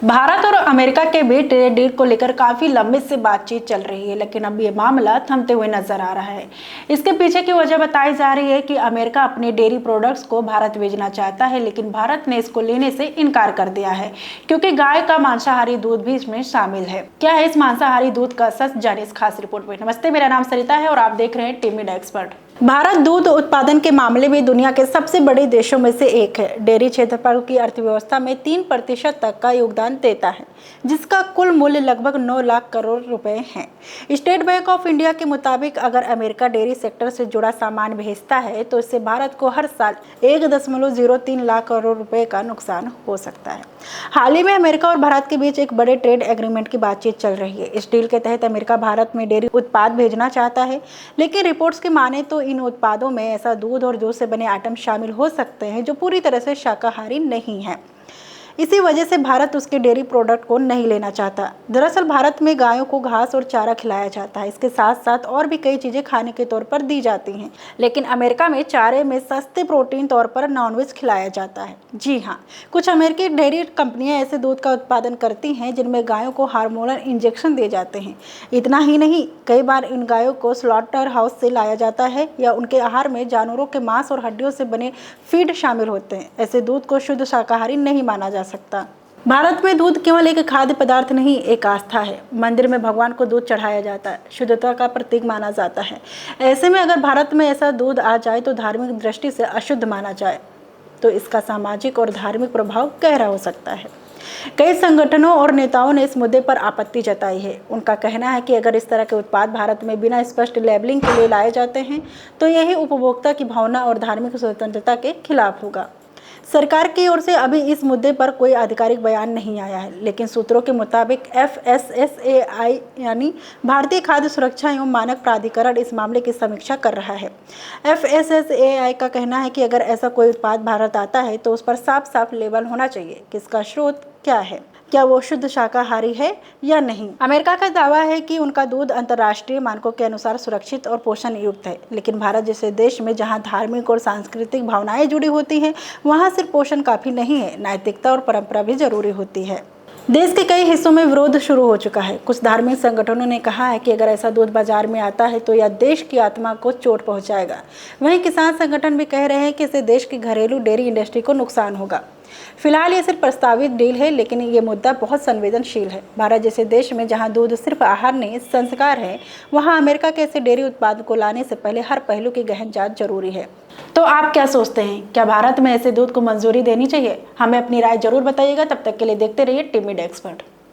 भारत और अमेरिका के बीच trade deal को लेकर काफी लंबे से बातचीत चल रही है, लेकिन अब ये मामला थमते हुए नजर आ रहा है। इसके पीछे की वजह बताई जा रही है कि अमेरिका अपने डेयरी प्रोडक्ट्स को भारत भेजना चाहता है, लेकिन भारत ने इसको लेने से इनकार कर दिया है, क्योंकि गाय का मांसाहारी दूध भी इसमें शामिल है। क्या है इस मांसाहारी दूध का सच, जानिए इस खास रिपोर्ट में। नमस्ते, मेरा नाम सरिता है और आप देख रहे हैं टीम इंडिया एक्सपर्ट। भारत दूध उत्पादन के मामले में दुनिया के सबसे बड़े देशों में से एक है। डेयरी क्षेत्रफल की अर्थव्यवस्था में 3% तक का योगदान देता है, जिसका कुल मूल्य लगभग 9 लाख करोड़ रुपए है। स्टेट बैंक ऑफ इंडिया के मुताबिक अगर अमेरिका डेयरी सेक्टर से जुड़ा सामान भेजता है तो इससे भारत को हर साल 1.03 लाख करोड़ रुपए का नुकसान हो सकता है। हाल ही में अमेरिका और भारत के बीच एक बड़े ट्रेड एग्रीमेंट की बातचीत चल रही है। इस डील के तहत अमेरिका भारत में डेयरी उत्पाद भेजना चाहता है, लेकिन रिपोर्ट्स की माने तो इन उत्पादों में ऐसा दूध और दूध से बने आइटम शामिल हो सकते हैं जो पूरी तरह से शाकाहारी नहीं है। इसी वजह से भारत उसके डेयरी प्रोडक्ट को नहीं लेना चाहता। दरअसल भारत में गायों को घास और चारा खिलाया जाता है, इसके साथ साथ और भी कई चीजें खाने के तौर पर दी जाती हैं, लेकिन अमेरिका में चारे में सस्ते प्रोटीन तौर पर नॉनवेज खिलाया जाता है। जी हाँ, कुछ अमेरिकी डेयरी कंपनियां ऐसे दूध का उत्पादन करती हैं जिनमें गायों को हार्मोनल इंजेक्शन दिए जाते हैं। इतना ही नहीं, कई बार इन गायों को स्लॉटर हाउस से लाया जाता है या उनके आहार में जानवरों के मांस और हड्डियों से बने फीड शामिल होते हैं। ऐसे दूध को शुद्ध शाकाहारी नहीं माना जा सकता। भारत में दूध केवल एक खाद्य पदार्थ नहीं, एक आस्था है। मंदिर में भगवान को दूध चढ़ाया जाता है, शुद्धता का प्रतीक माना जाता है। ऐसे में अगर भारत में ऐसा दूध आ जाए तो धार्मिक दृष्टि से अशुद्ध माना जाए तो इसका सामाजिक और धार्मिक प्रभाव गहरा हो सकता है। कई संगठनों और नेताओं ने इस मुद्दे पर आपत्ति जताई है। उनका कहना है कि अगर इस तरह के उत्पाद भारत में बिना स्पष्ट लेबलिंग के लिए लाए जाते हैं तो यही उपभोक्ता की भावना और धार्मिक स्वतंत्रता के खिलाफ होगा। सरकार की ओर से अभी इस मुद्दे पर कोई आधिकारिक बयान नहीं आया है, लेकिन सूत्रों के मुताबिक FSSAI यानी भारतीय खाद्य सुरक्षा एवं मानक प्राधिकरण इस मामले की समीक्षा कर रहा है। FSSAI का कहना है कि अगर ऐसा कोई उत्पाद भारत आता है तो उस पर साफ साफ लेबल होना चाहिए कि इसका स्रोत क्या है, क्या वो शुद्ध शाकाहारी है या नहीं। अमेरिका का दावा है कि उनका दूध अंतर्राष्ट्रीय मानकों के अनुसार सुरक्षित और पोषण युक्त है, लेकिन भारत जैसे देश में जहां धार्मिक और सांस्कृतिक भावनाएं जुड़ी होती हैं, वहां सिर्फ पोषण काफी नहीं है, नैतिकता और परंपरा भी जरूरी होती है। देश के कई हिस्सों में विरोध शुरू हो चुका है। कुछ धार्मिक संगठनों ने कहा है कि अगर ऐसा दूध बाजार में आता है तो यह देश की आत्मा को चोट पहुंचाएगा। वहीं किसान संगठन भी कह रहे हैं कि इससे देश की घरेलू डेयरी इंडस्ट्री को नुकसान होगा। फिलहाल ये सिर्फ प्रस्तावित डील है, लेकिन ये मुद्दा बहुत संवेदनशील है। भारत जैसे देश में जहां दूध सिर्फ आहार नहीं, संस्कार है, वहां अमेरिका के ऐसे डेयरी उत्पाद को लाने से पहले हर पहलू की गहन जांच जरूरी है। तो आप क्या सोचते हैं, क्या भारत में ऐसे दूध को मंजूरी देनी चाहिए? हमें अपनी राय जरूर बताइएगा। तब तक के लिए देखते रहिए टीम इंडिया एक्सपर्ट।